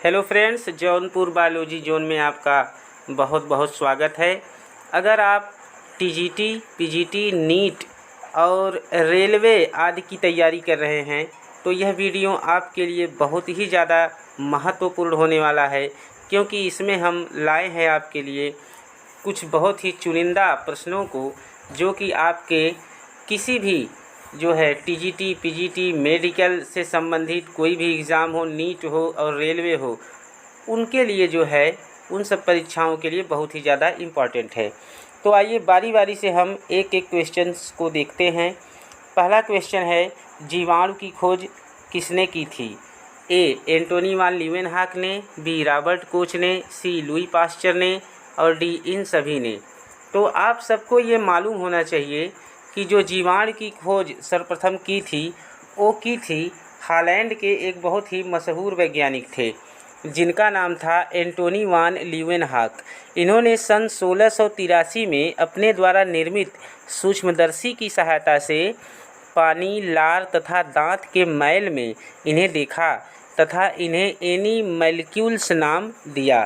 Hello friends, Jaunpur biology zone में आपका बहुत बहुत स्वागत है। अगर आप टीजीटी, पीजीटी, नीट और रेलवे आदि की तैयारी कर रहे हैं तो यह वीडियो आपके लिए बहुत ही ज़्यादा महत्वपूर्ण होने वाला है, क्योंकि इसमें हम लाए हैं आपके लिए कुछ बहुत ही चुनिंदा प्रश्नों को, जो कि आपके किसी भी जो है टीजीटी, पीजीटी, मेडिकल से संबंधित कोई भी एग्ज़ाम हो, नीट हो और रेलवे हो, उनके लिए जो है उन सब परीक्षाओं के लिए बहुत ही ज़्यादा इम्पॉर्टेंट है। तो आइए बारी बारी से हम एक एक क्वेश्चंस को देखते हैं। पहला क्वेश्चन है, जीवाणु की खोज किसने की थी? ए. एंटोनी वान लीवेनहॉक ने, बी. रॉबर्ट कोच ने, सी. लुई पास्चर ने और डी. इन सभी ने। तो आप सबको ये मालूम होना चाहिए कि जो जीवाणु की खोज सर्वप्रथम की थी वो की थी हॉलैंड के एक बहुत ही मशहूर वैज्ञानिक थे, जिनका नाम था एंटोनी वान लीवेनहॉक। इन्होंने सन 1683 में अपने द्वारा निर्मित सूक्ष्मदर्शी की सहायता से पानी, लार तथा दांत के मैल में इन्हें देखा तथा इन्हें एनिमैलिक्यूल्स नाम दिया।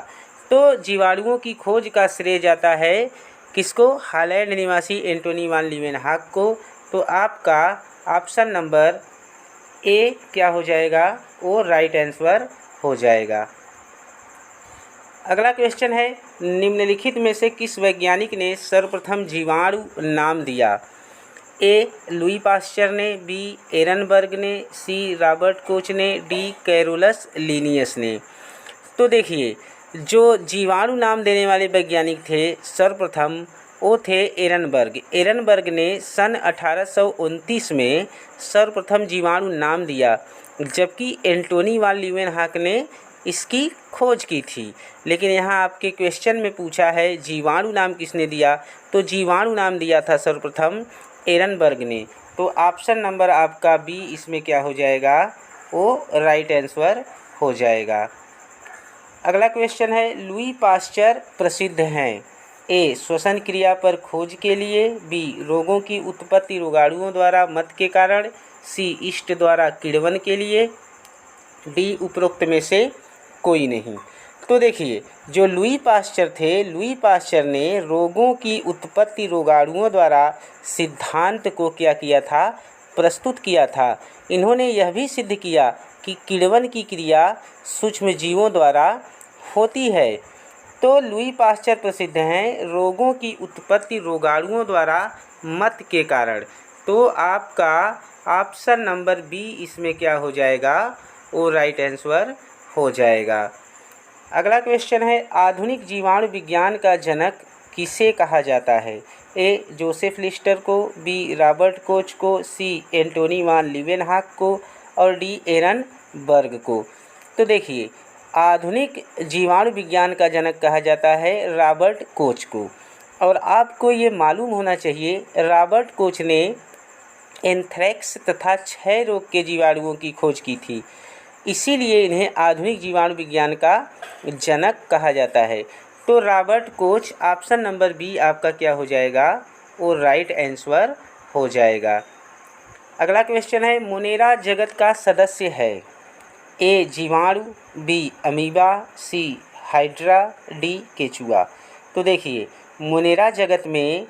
तो जीवाणुओं की खोज का श्रेय जाता है किसको? हॉलैंड निवासी एंटोनी वान लीवेनहॉक को। तो आपका ऑप्शन नंबर ए क्या हो जाएगा? वो राइट आंसर हो जाएगा। अगला क्वेश्चन है, निम्नलिखित में से किस वैज्ञानिक ने सर्वप्रथम जीवाणु नाम दिया? ए. लुई पास्चर ने, बी. एरनबर्ग ने, सी. रॉबर्ट कोच ने, डी. कैरोलस लिनियस ने। तो देखिए, जो जीवाणु नाम देने वाले वैज्ञानिक थे सर्वप्रथम वो थे एरनबर्ग। एरनबर्ग ने सन 1829 में सर्वप्रथम जीवाणु नाम दिया, जबकि एंटोनी वान लीवेनहॉक ने इसकी खोज की थी। लेकिन यहाँ आपके क्वेश्चन में पूछा है जीवाणु नाम किसने दिया, तो जीवाणु नाम दिया था सर्वप्रथम एरनबर्ग ने। तो ऑप्शन नंबर आपका बी इसमें क्या हो जाएगा? वो राइट आंसर हो जाएगा। अगला क्वेश्चन है, लुई पास्चर प्रसिद्ध हैं? ए. श्वसन क्रिया पर खोज के लिए, बी. रोगों की उत्पत्ति रोगाणुओं द्वारा मत के कारण, सी. ईस्ट द्वारा किण्वन के लिए, डी. उपरोक्त में से कोई नहीं। तो देखिए, जो लुई पास्चर थे, लुई पास्चर ने रोगों की उत्पत्ति रोगाणुओं द्वारा सिद्धांत को क्या किया था? प्रस्तुत किया था। इन्होंने यह भी सिद्ध किया कि किण्वन की क्रिया सूक्ष्म जीवों द्वारा होती है। तो लुई पास्चर प्रसिद्ध हैं रोगों की उत्पत्ति रोगाणुओं द्वारा मत के कारण। तो आपका ऑप्शन नंबर बी इसमें क्या हो जाएगा? वो राइट आंसर हो जाएगा। अगला क्वेश्चन है, आधुनिक जीवाणु विज्ञान का जनक किसे कहा जाता है? ए. जोसेफ लिस्टर को, बी. रॉबर्ट कोच को, सी. एंटोनी वान लीवेनहॉक को और डी. एरनबर्ग को। तो देखिए, आधुनिक जीवाणु विज्ञान का जनक कहा जाता है रॉबर्ट कोच को। और आपको ये मालूम होना चाहिए रॉबर्ट कोच ने एंथ्रेक्स तथा क्षय रोग के जीवाणुओं की खोज की थी, इसीलिए इन्हें आधुनिक जीवाणु विज्ञान का जनक कहा जाता है। तो Robert Koch option number B आपका क्या हो जाएगा? वो राइट आंसर हो जाएगा। अगला क्वेश्चन है, मोनेरा जगत का सदस्य है? ए. जीवाणु, B. Amoeba, C. Hydra, D. केचुआ। तो देखिए, मोनेरा जगत में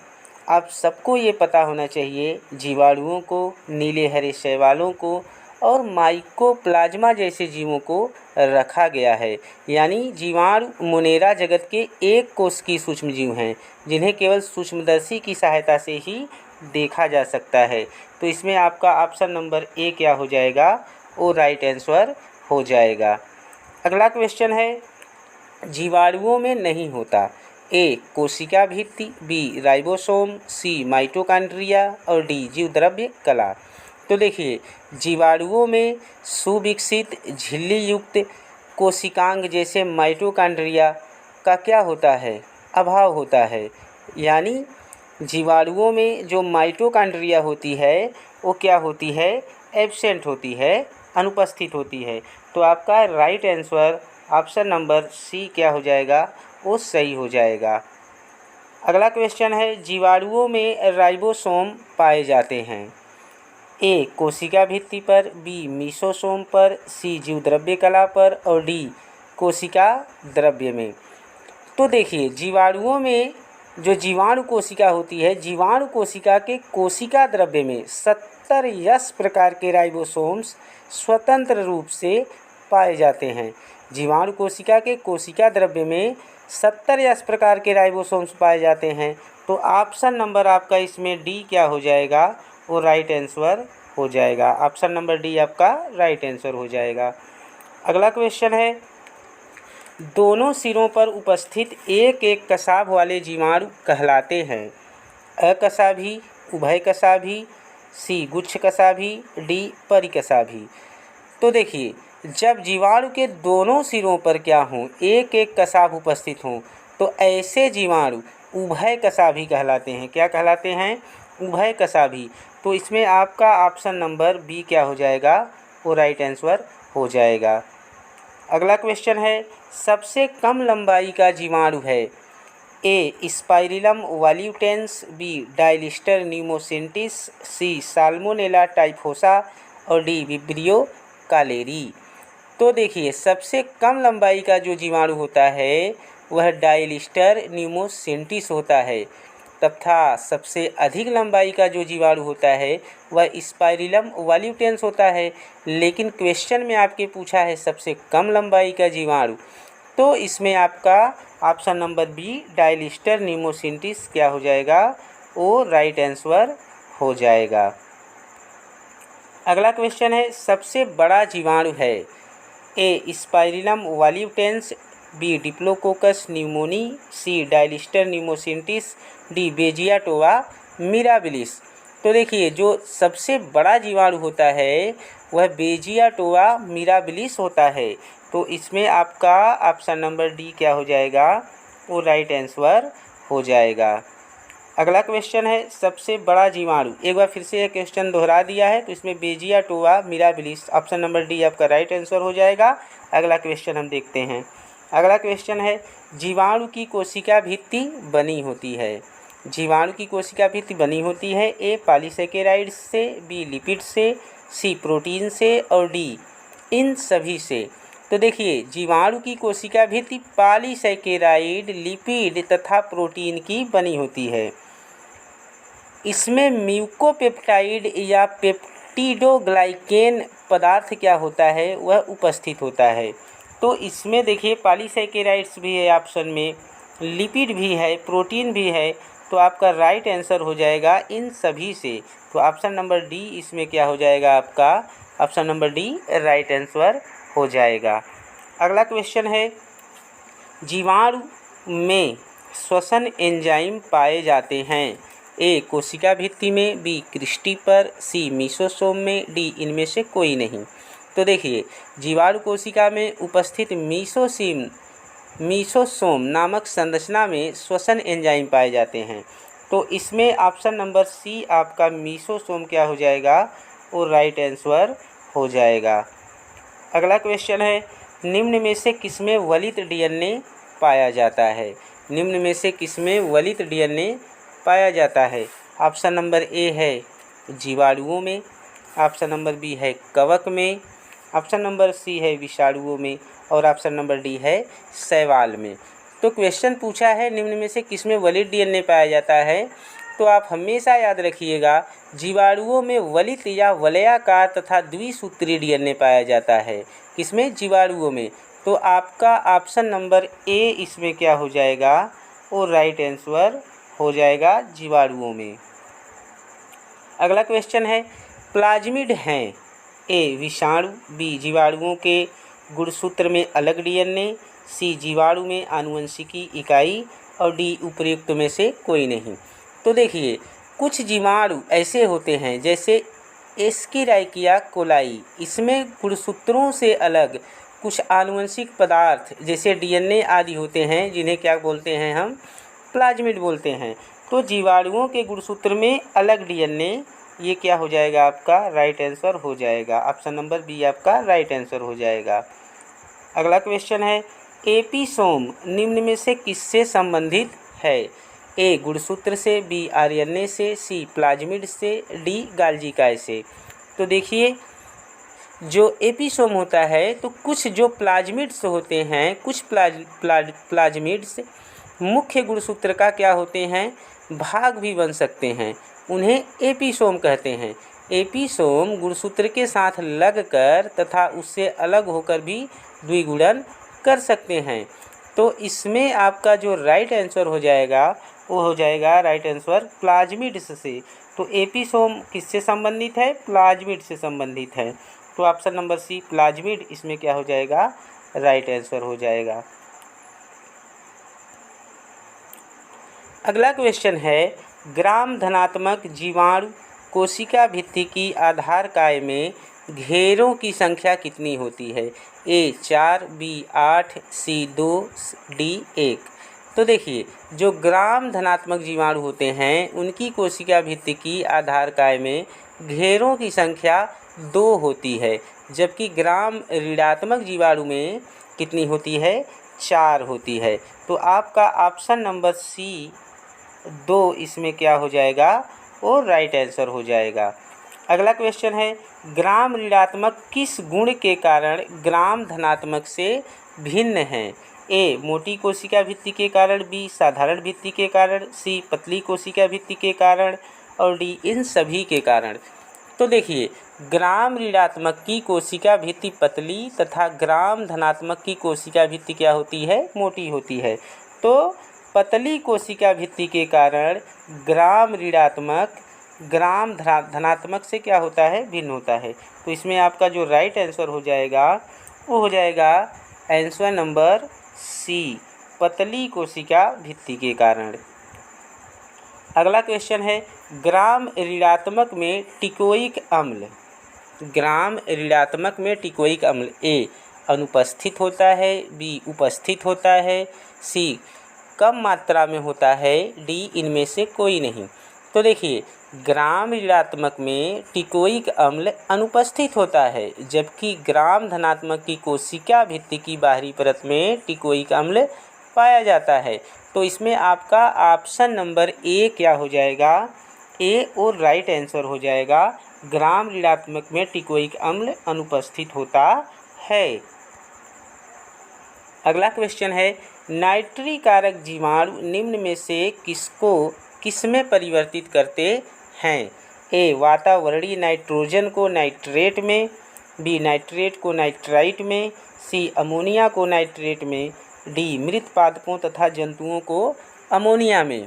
आप सबको ये पता होना चाहिए जीवाणुओं को, नीले हरे शैवालों को और माइकोप्लाज्मा जैसे जीवों को रखा गया है। यानी जीवाणु मोनेरा जगत के एक कोष की सूक्ष्म जीव हैं, जिन्हें केवल सूक्ष्मदर्शी की सहायता से ही देखा जा सकता है। तो इसमें आपका ऑप्शन नंबर ए क्या हो जाएगा? वो राइट आंसर हो जाएगा। अगला क्वेश्चन है, जीवाणुओं में नहीं होता? ए. कोशिका भित्ति, बी. राइबोसोम, सी. माइटोकॉन्ड्रिया और डी. जीवद्रव्य कला। तो देखिए, जीवाणुओं में सुविकसित झिल्ली युक्त कोशिकांग जैसे माइटोकॉन्ड्रिया का क्या होता है? अभाव होता है। यानी जीवाणुओं में जो माइटोकॉन्ड्रिया होती है वो क्या होती है? एब्सेंट होती है, अनुपस्थित होती है। तो आपका right answer option number C क्या हो जाएगा? वो सही हो जाएगा। अगला क्वेश्चन है, जीवाणुओं में राइबोसोम पाए जाते हैं? ए. कोशिका भित्ति पर, बी. मीसोसोम पर, सी. जीवद्रव्य कला पर और डी. कोशिका द्रव्य में। तो देखिए जीवाणुओं में जो जीवाणु कोशिका होती है, जीवाणु कोशिका के कोशिका द्रव्य में 70 यस प्रकार के राइबोसोम्स स्वतंत्र रूप से पाए जाते हैं। जीवाणु कोशिका के कोशिका द्रव्य में 70 यस प्रकार के राइबोसोम्स पाए जाते हैं। तो ऑप्शन नंबर आपका इसमें डी क्या हो जाएगा, वो राइट आंसर हो जाएगा। ऑप्शन नंबर डी आपका राइट आंसर हो जाएगा। अगला क्वेश्चन है, दोनों सिरों पर उपस्थित एक एक कसाभ वाले जीवाणु कहलाते हैं? अकसाभी, उभयकसाभी, सी गुच्छकसाभी, डी परिकसाभी। तो देखिए जब जीवाणु के दोनों सिरों पर क्या हों, एक एक कसाभ उपस्थित हों, तो ऐसे जीवाणु उभयकसाभी कहलाते हैं। क्या कहलाते हैं? उभयकसाभी। तो इसमें आपका ऑप्शन नंबर बी क्या हो जाएगा, वो राइट आंसर हो जाएगा। अगला क्वेश्चन है, सबसे कम लंबाई का जीवाणु है? ए स्पाइरिलम वॉल्यूटेंस, बी डायलिस्टर न्यूमोसिंटिस, सी साल्मोनेला टाइफोसा और डी विब्रियो कालेरी। तो देखिए सबसे कम लंबाई का जो जीवाणु होता है वह डायलिस्टर न्यूमोसिंटिस होता है, तथा सबसे अधिक लंबाई का जो जीवाणु होता है वह स्पाइरिलम वॉल्यूटेंस होता है। लेकिन क्वेश्चन में आपके पूछा है सबसे कम लंबाई का जीवाणु, तो इसमें आपका ऑप्शन नंबर बी डायलिस्टर न्यूमोसिंटिस क्या हो जाएगा, वो राइट आंसर हो जाएगा। अगला क्वेश्चन है, सबसे बड़ा जीवाणु है? ए स्पाइरिलम वॉल्यूटेंस, बी डिप्लोकोकस न्यूमोनी, सी डायलिस्टर न्यूमोसिंटिस, डी बेजियाटोवा मिराबिलिस। तो देखिए जो सबसे बड़ा जीवाणु होता है वह बेजियाटोवा मिराबिलिस होता है। तो इसमें आपका ऑप्शन नंबर डी क्या हो जाएगा, वो राइट आंसर हो जाएगा। अगला क्वेश्चन है, सबसे बड़ा जीवाणु, एक बार फिर से यह क्वेश्चन दोहरा दिया है, तो इसमें बेजियाटोवा मिराबिलिस, ऑप्शन नंबर डी आपका राइट आंसर हो जाएगा। अगला क्वेश्चन हम देखते हैं। अगला क्वेश्चन है, जीवाणु की कोशिका भित्ति बनी होती है? जीवाणु की कोशिका भित्ति बनी होती है ए पॉलीसेकेराइड से, बी लिपिड से, सी प्रोटीन से और डी इन सभी से। तो देखिए जीवाणु की कोशिका भित्ति पॉलीसेकेराइड, लिपिड तथा प्रोटीन की बनी होती है। इसमें म्यूकोपेप्टाइड या पेप्टिडोग्लाइकेन पदार्थ क्या होता है, वह उपस्थित होता है। तो इसमें देखिए पॉलीसेकेराइड्स भी है ऑप्शन में, लिपिड भी है, प्रोटीन भी है। तो आपका राइट आंसर हो जाएगा इन सभी से। तो ऑप्शन नंबर डी इसमें क्या हो जाएगा, आपका option number D right answer हो जाएगा। अगला क्वेश्चन है, जीवाणु में श्वसन एंजाइम पाए जाते हैं? ए कोशिका भित्ति में, बी क्रिस्टी पर, सी मीसोसोम में, डी इनमें से कोई नहीं। तो देखिए जीवाणु कोशिका में उपस्थित मीसोसोम नामक संरचना में श्वसन एंजाइम पाए जाते हैं। तो इसमें ऑप्शन नंबर सी आपका मीसोसोम क्या हो जाएगा, वो राइट आंसर हो जाएगा। अगला क्वेश्चन है, निम्न में से किसमें वलित डीएनए पाया जाता है? निम्न में से किसमें वलित डीएनए पाया जाता है? ऑप्शन नंबर ए है जीवाणुओं में, ऑप्शन नंबर बी है कवक में, ऑप्शन नंबर सी है विषाणुओं में और ऑप्शन नंबर डी है शैवाल में। तो क्वेश्चन पूछा है निम्न में से किसमें वलित डीएनए पाया जाता है, तो आप हमेशा याद रखिएगा जीवाणुओं में वलित या वलयाकार तथा द्विसूत्री डीएनए पाया जाता है। किसमें? जीवाणुओं में। तो आपका ऑप्शन नंबर ए इसमें क्या हो जाएगा, वो राइट आंसर हो जाएगा जीवाणुओं में। अगला क्वेश्चन है, प्लाज्मिड हैं? ए विषाणु, बी जीवाणुओं के गुणसूत्र में अलग डीएनए, सी जीवाणु में आनुवंशिकी इकाई और डी उपर्युक्त में से कोई नहीं। तो देखिए कुछ जीवाणु ऐसे होते हैं जैसे एस्किराइकिया कोलाई, इसमें गुणसूत्रों से अलग कुछ आनुवंशिक पदार्थ जैसे डीएनए आदि होते हैं, जिन्हें क्या बोलते हैं हम, प्लाज्मिड बोलते हैं। तो जीवाणुओं के गुणसूत्र में अलग डीएनए, ये क्या हो जाएगा, आपका राइट आंसर हो जाएगा। ऑप्शन नंबर बी आपका राइट आंसर हो जाएगा। अगला क्वेश्चन है, एपिसोम निम्न में से किससे संबंधित है? ए गुणसूत्र से, बी आरएनए से, सी प्लाज्मिड से, डी गाल्जिकाय से। तो देखिए जो एपिसोम होता है तो कुछ जो प्लाज्मिड्स होते हैं, कुछ प्लाज्मिड्स मुख्य गुणसूत्र का क्या होते हैं, भाग भी बन सकते हैं, उन्हें एपिसोम कहते हैं। एपिसोम गुणसूत्र के साथ लगकर तथा उससे अलग होकर भी द्विगुणन कर सकते हैं। तो इसमें आपका जो राइट आंसर हो जाएगा वो हो जाएगा राइट आंसर प्लाज्मिड्स से। तो एपिसोम किससे संबंधित है, प्लाज्मिड से संबंधित है। तो ऑप्शन नंबर सी प्लाज्मिड इसमें क्या हो जाएगा, राइट आंसर हो जाएगा। अगला क्वेश्चन है, ग्राम धनात्मक जीवाणु कोशिका भित्ति की आधार काय में घेरों की संख्या कितनी होती है? ए 4, बी 8, सी 2, डी 1। तो देखिए, जो ग्राम धनात्मक जीवाणु होते हैं उनकी कोशिका भित्ति की आधार काय में घेरों की संख्या 2 होती है, जबकि ग्राम ऋणात्मक जीवाणु में कितनी होती है, 4 होती है। तो आपका ऑप्शन नंबर सी 2 इसमें क्या हो जाएगा, वो राइट आंसर हो जाएगा। अगला क्वेश्चन है, ग्राम ऋणात्मक किस गुण के कारण ग्राम धनात्मक से भिन्न है? ए मोटी कोशिका भित्ति के कारण, बी साधारण भित्ति के कारण, सी पतली कोशिका भित्ति के कारण और डी इन सभी के कारण। तो देखिए, ग्राम ऋणात्मक की कोशिका भित्ति पतली तथा ग्राम धनात्मक की कोशिका भित्ति क्या होती है, मोटी होती है। तो पतली कोशिका भित्ति के कारण ग्राम ऋणात्मक ग्राम धनात्मक से क्या होता है, भिन्न होता है। तो इसमें आपका जो राइट आंसर हो जाएगा वो हो जाएगा आंसर नंबर सी, पतली कोशिका भित्ति के कारण। अगला क्वेश्चन है, ग्राम ऋणात्मक में टिकोइक अम्ल, ग्राम ऋणात्मक में टिकोइक अम्ल ए अनुपस्थित होता है, बी उपस्थित होता है, सी कम मात्रा में होता है, डी इनमें से कोई नहीं। तो देखिए, ग्राम ऋणात्मक में टिकोइक अम्ल अनुपस्थित होता है, जबकि ग्राम धनात्मक की कोशिका भित्ति की बाहरी परत में टिकोइक अम्ल पाया जाता है। तो इसमें आपका ऑप्शन नंबर ए क्या हो जाएगा, ए और राइट आंसर हो जाएगा। ग्राम ऋणात्मक में टिकोइक अम्ल अनुपस्थित होता है। अगला क्वेश्चन है, नाइट्री कारक जीवाणु निम्न में से किसमें परिवर्तित करते हैं? ए वातावरणीय नाइट्रोजन को नाइट्रेट में, बी नाइट्रेट को नाइट्राइट में, सी अमोनिया को नाइट्रेट में, डी मृत पादपों तथा जंतुओं को अमोनिया में।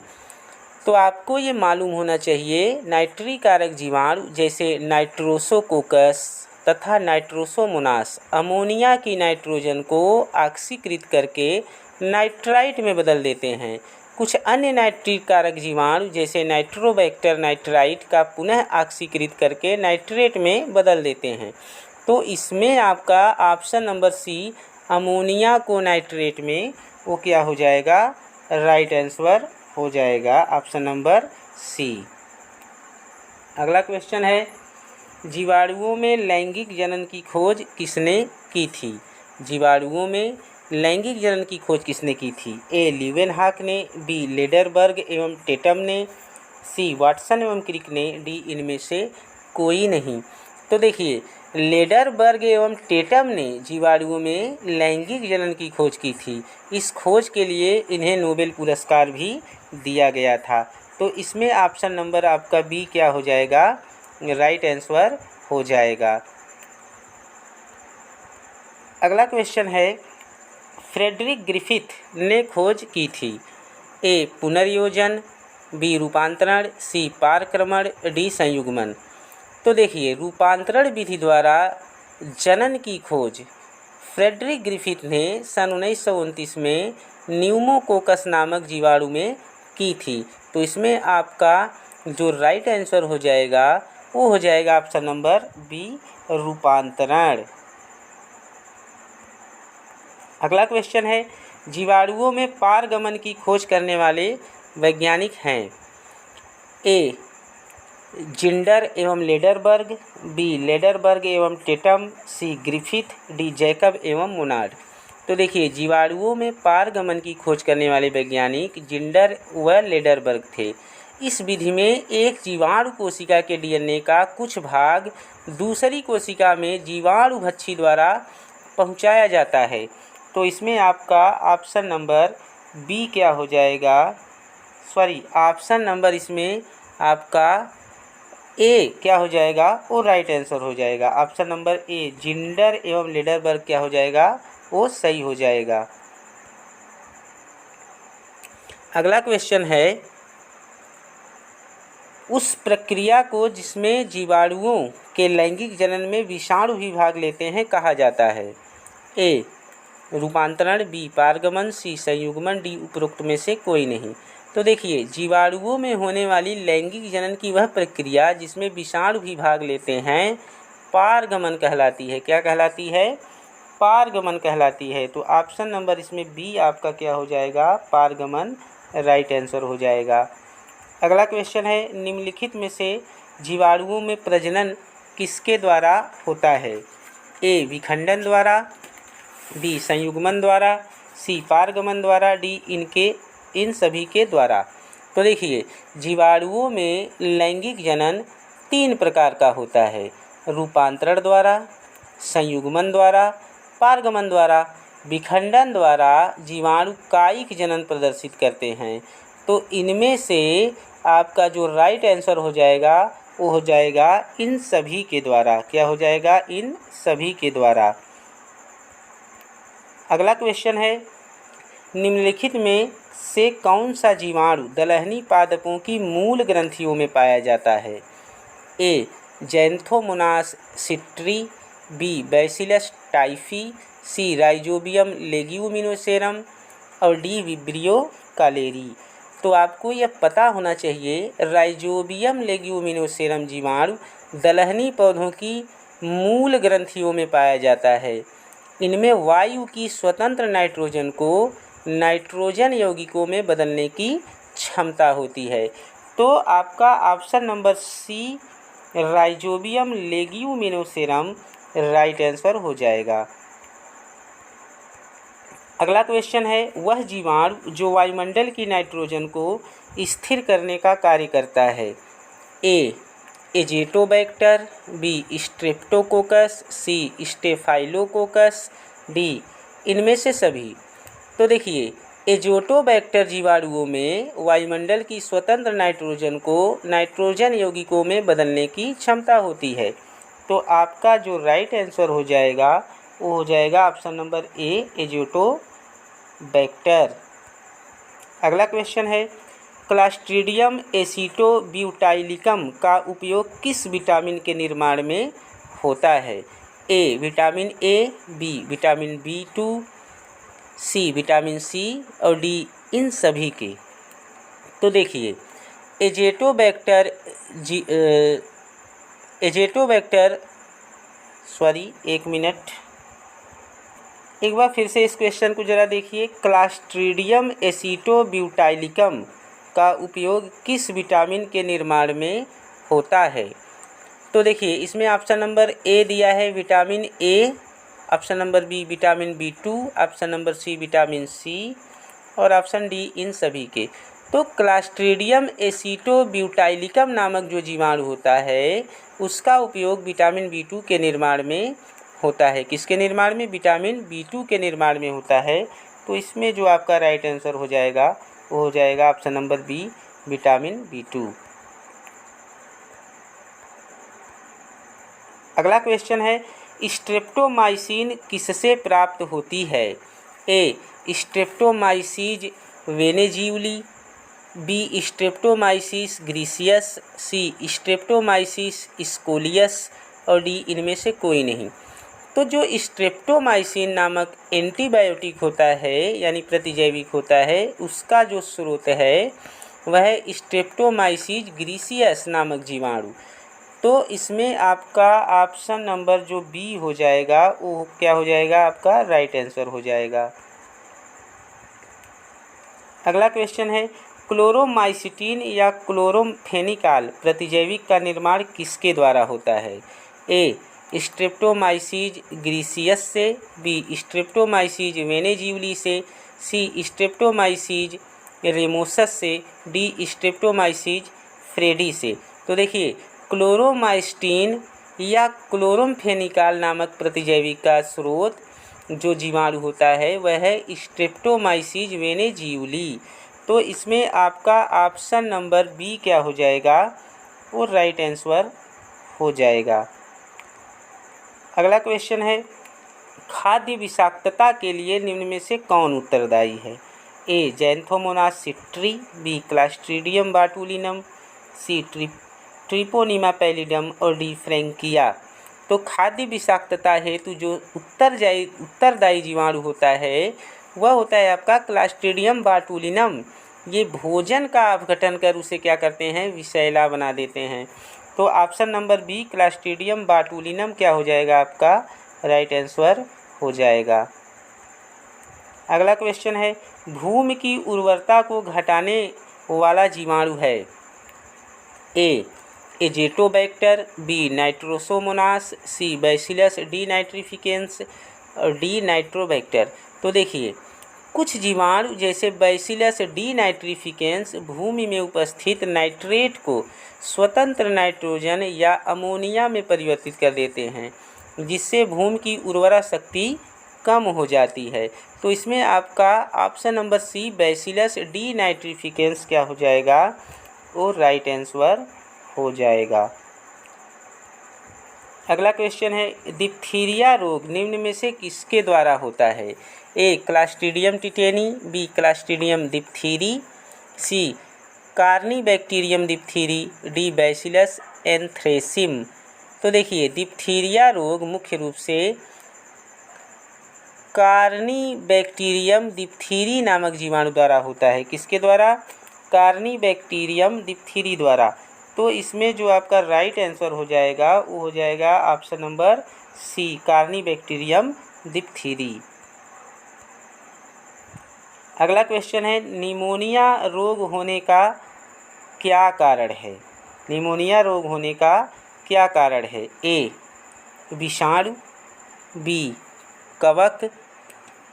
तो आपको ये मालूम होना चाहिए, नाइट्री कारक जीवाणु जैसे नाइट्रोसोकोकस तथा नाइट्रोसोमोनास अमोनिया की नाइट्रोजन को ऑक्सीकृत करके नाइट्राइट में बदल देते हैं। कुछ अन्य नाइट्री कारक जीवाणु जैसे नाइट्रोबैक्टर नाइट्राइट का पुनः ऑक्सीकृत करके नाइट्रेट में बदल देते हैं। तो इसमें आपका ऑप्शन नंबर सी अमोनिया को नाइट्रेट में वो क्या हो जाएगा, राइट आंसर हो जाएगा, ऑप्शन नंबर सी। अगला क्वेश्चन है, जीवाणुओं में लैंगिक जनन की खोज किसने की थी? जीवाणुओं में लैंगिक जनन की खोज किसने की थी? ए ल्यूवेनहॉक ने, बी लेडरबर्ग एवं टेटम ने, सी वाटसन एवं क्रिक ने, डी इनमें से कोई नहीं। तो देखिए, लेडरबर्ग एवं टेटम ने जीवाणुओं में लैंगिक जनन की खोज की थी। इस खोज के लिए इन्हें नोबेल पुरस्कार भी दिया गया था। तो इसमें ऑप्शन नंबर आपका बी क्या हो जाएगा, राइट आंसर हो जाएगा। अगला क्वेश्चन है, फ्रेडरिक ग्रिफिथ ने खोज की थी। ए पुनर्योजन, बी रूपांतरण, सी पारक्रमण, डी संयुग्मन। तो देखिए, रूपांतरण विधि द्वारा जनन की खोज फ्रेडरिक ग्रिफिथ ने सन 1929 में न्यूमोकोकस नामक जीवाणु में की थी। तो इसमें आपका जो राइट आंसर हो जाएगा वो हो जाएगा ऑप्शन नंबर बी, रूपांतरण। अगला क्वेश्चन है, जीवाणुओं में पारगमन की खोज करने वाले वैज्ञानिक हैं। ए जिंडर एवं लेडरबर्ग, बी लेडरबर्ग एवं टेटम, सी ग्रिफिथ, डी जैकब एवं मोनार्ड। तो देखिए, जीवाणुओं में पारगमन की खोज करने वाले वैज्ञानिक जिंडर व लेडरबर्ग थे। इस विधि में एक जीवाणु कोशिका के डीएनए का कुछ भाग दूसरी कोशिका में जीवाणुभक्षी द्वारा पहुंचाया जाता है। तो इसमें आपका ऑप्शन नंबर बी क्या हो जाएगा, ऑप्शन नंबर इसमें आपका ए क्या हो जाएगा, वो राइट आंसर हो जाएगा। ऑप्शन नंबर ए जिंडर एवं लीडरबर्ग क्या हो जाएगा, वो सही हो जाएगा। अगला क्वेश्चन है, उस प्रक्रिया को जिसमें जीवाणुओं के लैंगिक जनन में विषाणु भी भाग लेते हैं कहा जाता है। ए रूपांतरण, बी पारगमन, सी संयुग्मन, डी उपरोक्त में से कोई नहीं। तो देखिए, जीवाणुओं में होने वाली लैंगिक जनन की वह प्रक्रिया जिसमें विषाणु भी भाग लेते हैं पारगमन कहलाती है। क्या कहलाती है, पारगमन कहलाती है। तो ऑप्शन नंबर इसमें बी आपका क्या हो जाएगा, पारगमन राइट आंसर हो जाएगा। अगला क्वेश्चन है, निम्नलिखित में से जीवाणुओं में प्रजनन किसके द्वारा होता है। ए विखंडन द्वारा, बी संयुग्मन द्वारा, सी पारगमन द्वारा, डी इन सभी के द्वारा। तो देखिए, जीवाणुओं में लैंगिक जनन 3 प्रकार का होता है, रूपांतरण द्वारा, संयुग्मन द्वारा, पारगमन द्वारा। विखंडन द्वारा जीवाणु कायिक जनन प्रदर्शित करते हैं। तो इनमें से आपका जो राइट आंसर हो जाएगा वो हो जाएगा इन सभी के द्वारा। क्या हो जाएगा, इन सभी के द्वारा। अगला क्वेश्चन है, निम्नलिखित में से कौन सा जीवाणु दलहनी पादपों की मूल ग्रंथियों में पाया जाता है। ए जैंथोमोनास सिट्री, बी बैसिलस टाइफी, सी राइजोबियम लेग्यूमिनोसेरम और डी विब्रियो कालेरी। तो आपको यह पता होना चाहिए, राइजोबियम लेग्यूमिनोसेरम जीवाणु दलहनी पौधों की मूल ग्रंथियों में पाया जाता है। इनमें वायु की स्वतंत्र नाइट्रोजन को नाइट्रोजन यौगिकों में बदलने की क्षमता होती है। तो आपका option number C rhizobium leguminosarum right answer हो जाएगा। अगला क्वेश्चन है, वह जीवाणु जो वायुमंडल की नाइट्रोजन को स्थिर करने का कार्य करता है। ए एजेटोबैक्टर, बी स्ट्रेप्टोकोकस, सी स्टेफाइलोकोकस, डी इनमें से सभी। तो देखिए, एजेटोबैक्टर जीवाणुओं में वायुमंडल की स्वतंत्र नाइट्रोजन को नाइट्रोजन यौगिकों में बदलने की क्षमता होती है। तो आपका जो राइट आंसर हो जाएगा वो हो जाएगा ऑप्शन नंबर ए एजेटोबैक्टर। अगला क्वेश्चन है, क्लास्ट्रीडियम एसिटोब्यूटाइलिकम का उपयोग किस विटामिन के निर्माण में होता है। A vitamin A, B vitamin B2, C vitamin C और डी इन सभी के। तो देखिए, एक मिनट, एक बार फिर से इस क्वेश्चन को ज़रा देखिए। क्लास्ट्रीडियम एसिटोब्यूटाइलिकम का उपयोग किस विटामिन के निर्माण में होता है। तो देखिए, इसमें ऑप्शन नंबर ए दिया है vitamin A, option number B vitamin B2, option number C vitamin C और ऑप्शन डी इन सभी के। तो क्लास्ट्रीडियम एसिटोब्यूटाइलिकम नामक जो जीवाणु होता है उसका उपयोग विटामिन B2 के निर्माण में होता है। किसके निर्माण में, विटामिन B2 के निर्माण में होता है। तो इसमें जो आपका राइट आंसर हो जाएगा वो हो जाएगा option number B vitamin B2। अगला क्वेश्चन है, स्ट्रेप्टोमाइसिन किससे प्राप्त होती है। ए स्ट्रेप्टोमाइसीज वेनेजियुली, बी स्ट्रेप्टोमाइसिस ग्रीसियस, सी स्ट्रेप्टोमाइसिस स्कोलियस और डी इनमें से कोई नहीं। तो जो स्ट्रेप्टोमाइसिन नामक एंटीबायोटिक होता है यानी प्रतिजैविक होता है, उसका जो स्रोत है वह स्ट्रेप्टोमाइसिस ग्रीसियस नामक जीवाणु। तो इसमें आपका ऑप्शन नंबर जो बी हो जाएगा वो क्या हो जाएगा, आपका राइट आंसर हो जाएगा। अगला क्वेश्चन है, क्लोरोमाइसिटिन या क्लोरोफेनिकॉल प्रतिजैविक का निर्माण किसके द्वारा होता है। ए स्ट्रेप्टोमाइसिस ग्रीसियस से, बी स्ट्रेप्टोमाइसिस वेनेजियुली से, सी स्ट्रेप्टोमाइसिस रेमोसस से, डी स्ट्रेप्टोमाइसीज फ्रेडी से। तो देखिए क्लोरोमाइस्टीन या क्लोरमफेनिकाल नामक प्रतिजैविक का स्रोत जो जीवाणु होता है वह है स्ट्रेप्टोमाइसीज वेनेजियोली। तो इसमें आपका ऑप्शन नंबर बी क्या हो जाएगा, वो राइट आंसर हो जाएगा। अगला क्वेश्चन है, खाद्य विषाक्तता के लिए निम्न में से कौन उत्तरदायी है? ए जैंथोमोनास सिट्री, बी क्लास्ट्रीडियम बाटुलिनम, सी ट्रिपोनिमा पैलिडम और डी फ्रैंकिया। तो खाद्य विषाक्तता हेतु जो उत्तरदायी जीवाणु होता है वह होता है आपका क्लास्ट्रीडियम बाटुलिनम। ये भोजन का अपघटन कर उसे क्या करते हैं, विषैला बना देते हैं। तो ऑप्शन नंबर बी क्लास्ट्रीडियम बाटुलिनम क्या हो जाएगा, आपका राइट आंसर हो जाएगा। अगला क्वेश्चन है, भूमि की उर्वरता को घटाने वाला जीवाणु है? ए एजेटोबैक्टर, बी नाइट्रोसोमोनास, सी बैसिलस डी नाइट्रिफिकेंस और डी नाइट्रोबैक्टर। तो देखिए कुछ जीवाणु जैसे बैसिलस डी नाइट्रिफिकेंस भूमि में उपस्थित नाइट्रेट को स्वतंत्र नाइट्रोजन या अमोनिया में परिवर्तित कर देते हैं, जिससे भूमि की उर्वरा शक्ति कम हो जाती है। तो इसमें आपका option number C bacillus denitrificans क्या हो जाएगा, वो राइट आंसर हो जाएगा। अगला क्वेश्चन है, डिप्थीरिया रोग निम्न में से किसके द्वारा होता है? ए क्लास्ट्रीडियम टिटेनी, बी क्लास्ट्रीडियम डिप्थीरी, सी कार्निबैक्टीरियम डिप्थीरी, डी बैसिलस एंथ्रेसिम। तो देखिए डिप्थीरिया रोग मुख्य रूप से कार्निबैक्टीरियम डिप्थीरी नामक जीवाणु द्वारा होता है। किसके द्वारा? कार्निबैक्टीरियम डिप्थीरी द्वारा। तो इसमें जो आपका राइट आंसर हो जाएगा वो हो जाएगा ऑप्शन नंबर सी कार्निबैक्टीरियम डिप्थीरी। अगला क्वेश्चन है, निमोनिया रोग होने का क्या कारण है? निमोनिया रोग होने का क्या कारण है? ए विषाणु, बी कवक,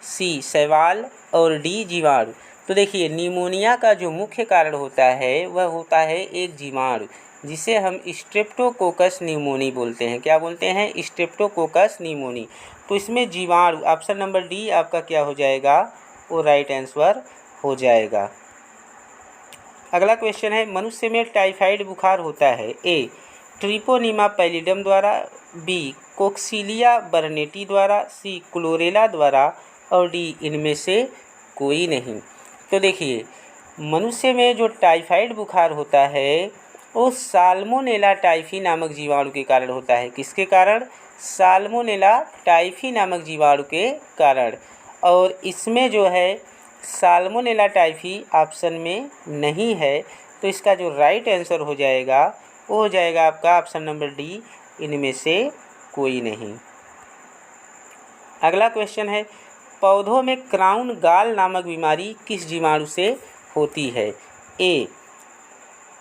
सी शैवाल और डी जीवाणु। तो देखिए निमोनिया का जो मुख्य कारण होता है वह होता है एक जीवाणु जिसे हम स्ट्रेप्टोकोकस न्यूमोनी बोलते हैं। क्या बोलते हैं? Streptococcus pneumoniae. तो इसमें जीवाणु ऑप्शन नंबर डी आपका क्या हो जाएगा, वो राइट आंसर हो जाएगा। अगला क्वेश्चन है, मनुष्य में टाइफाइड बुखार होता है? ए ट्रिपोनिमा पैलिडम द्वारा, बी कोक्सीलिया बर्नेटी द्वारा, सी क्लोरेला द्वारा और डी इनमें से कोई नहीं। तो देखिए मनुष्य में जो टाइफाइड बुखार होता है वो साल्मोनेला टाइफी नामक जीवाणु के कारण होता है। किसके कारण? साल्मोनेला टाइफी नामक जीवाणु के कारण। और इसमें जो है साल्मोनेला टाइफी ऑप्शन में नहीं है, तो इसका जो राइट आंसर हो जाएगा वो हो जाएगा आपका ऑप्शन नंबर डी इनमें से कोई नहीं। अगला क्वेश्चन है, पौधों में क्राउन गाल नामक बीमारी किस जीवाणु से होती है? ए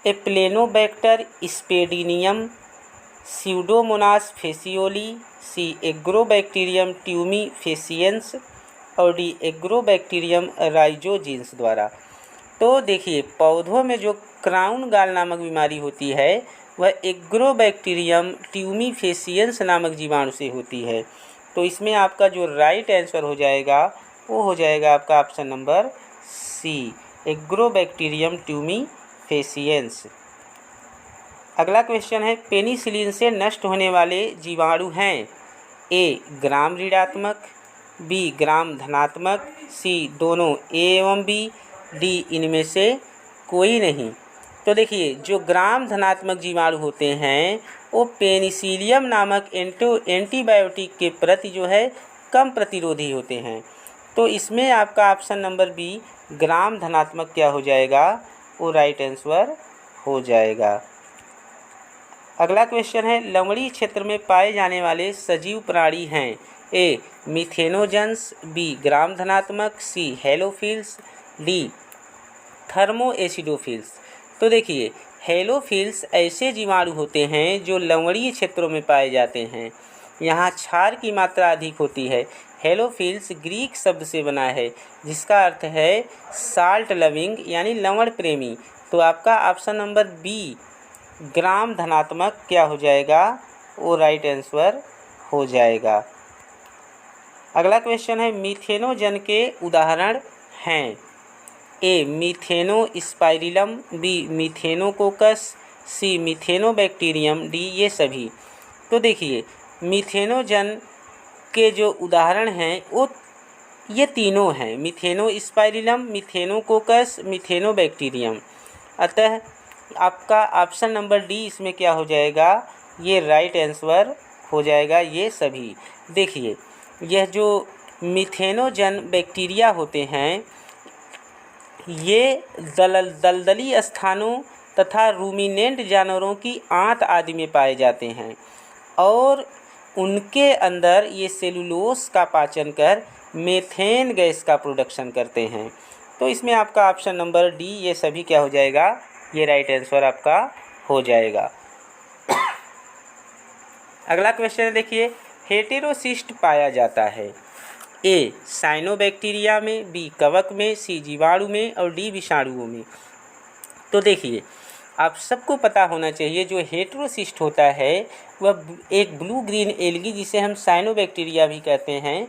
एप्लेनोबैक्टर स्पेडिनियम, स्यूडोमोनास फेसियोली, सी एग्रोबैक्टीरियम ट्यूमीफेसियंस और डी एग्रोबैक्टीरियम राइजोजिन्स द्वारा। तो देखिए पौधों में जो क्राउन गाल नामक बीमारी होती है वह एग्रोबैक्टीरियम ट्यूमीफेसियंस नामक जीवाणु से होती है। तो इसमें आपका जो राइट आंसर हो जाएगा वो हो जाएगा आपका ऑप्शन नंबर सी एग्रोबैक्टीरियम ट्यूमीफेसियंस। अगला क्वेश्चन है, पेनिसिलिन से नष्ट होने वाले जीवाणु हैं? ए ग्राम ऋणात्मक, बी ग्राम धनात्मक, सी दोनों ए एवं बी, डी इनमें से कोई नहीं। तो देखिए जो ग्राम धनात्मक जीवाणु होते हैं वो पेनिसिलियम नामक एंटीबायोटिक के प्रति जो है कम प्रतिरोधी होते हैं। तो इसमें आपका ऑप्शन नंबर बी ग्राम धनात्मक क्या हो जाएगा, वो राइट आंसर हो जाएगा। अगला क्वेश्चन है, लवणीय क्षेत्र में पाए जाने वाले सजीव प्राणी हैं? ए मिथेनोजन्स, बी ग्राम धनात्मक, सी हेलोफिल्स, डी थर्मोएसिडोफिल्स। तो देखिए हेलोफिल्स ऐसे जीवाणु होते हैं जो लवणीय क्षेत्रों में पाए जाते हैं। यहाँ क्षार की मात्रा अधिक होती है, हेलोफिल्स ग्रीक शब्द से बना है जिसका अर्थ है साल्ट लविंग यानी लवण प्रेमी। तो आपका ऑप्शन नंबर बी ग्राम धनात्मक क्या हो जाएगा, वो राइट आंसर हो जाएगा। अगला क्वेश्चन है मीथेनोजन के उदाहरण हैं। ए मीथेनोस्पाइरिलम, बी मीथेनोकोकस, सी मीथेनोबैक्टीरियम, डी ये सभी। तो देखिए मीथेनोजन के जो उदाहरण हैं वो ये तीनों हैं, मीथेनोस्पाइरिलम, मीथेनोकोकस, मीथेनोबैक्टीरियम। अतः आपका ऑप्शन नंबर डी इसमें क्या हो जाएगा, ये राइट आंसर हो जाएगा ये सभी। देखिए यह जो मीथेनोजन बैक्टीरिया होते हैं ये दलदली स्थानों तथा रूमिनेंट जानवरों की आंत आदि में पाए जाते हैं और उनके अंदर ये सेलुलोस का पाचन कर मेथेन गैस का प्रोडक्शन करते हैं। तो इसमें आपका ऑप्शन नंबर डी ये सभी क्या हो जाएगा, ये राइट आंसर आपका हो जाएगा। अगला क्वेश्चन देखिए हेटेरोसिस्ट पाया जाता है। ए साइनोबैक्टीरिया में, बी कवक में, सी जीवाणु में और डी विषाणुओं में। तो देखिए आप सबको पता होना चाहिए जो हेटेरोसिस्ट होता है वह एक ब्लू ग्रीन एल्गी जिसे हम साइनोबैक्टीरिया भी कहते हैं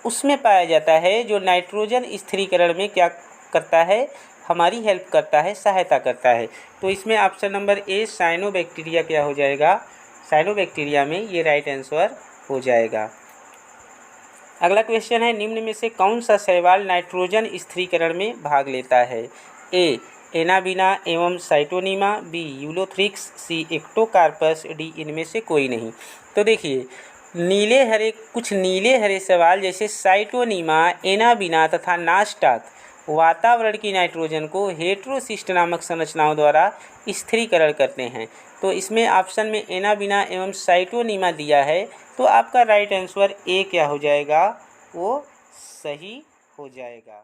उसमें पाया जाता है, जो नाइट्रोजन स्थिरीकरण में क्या करता है, हमारी हेल्प करता है, सहायता करता है। तो इसमें ऑप्शन नंबर ए साइनोबैक्टीरिया क्या हो जाएगा, साइनोबैक्टीरिया में ये राइट आंसर हो जाएगा। अगला क्वेश्चन है निम्न में से कौन सा शैवाल नाइट्रोजन स्थिरीकरण में भाग लेता है। ए एनाबिना एवं साइटोनीमा, बी यूलोथ्रिक्स, सी एक्टोकार्पस, डी इनमें से कोई नहीं। तो देखिए कुछ नीले हरे शैवाल जैसे साइटोनीमा, एनाबिना तथा नास्टाक वातावरण की नाइट्रोजन को हेटेरोसिस्ट नामक संरचनाओं द्वारा स्थिरीकरण करते हैं। तो इसमें ऑप्शन में एनाबिना एवं साइटोनीमा दिया है तो आपका राइट आंसर ए क्या हो जाएगा, वो सही हो जाएगा।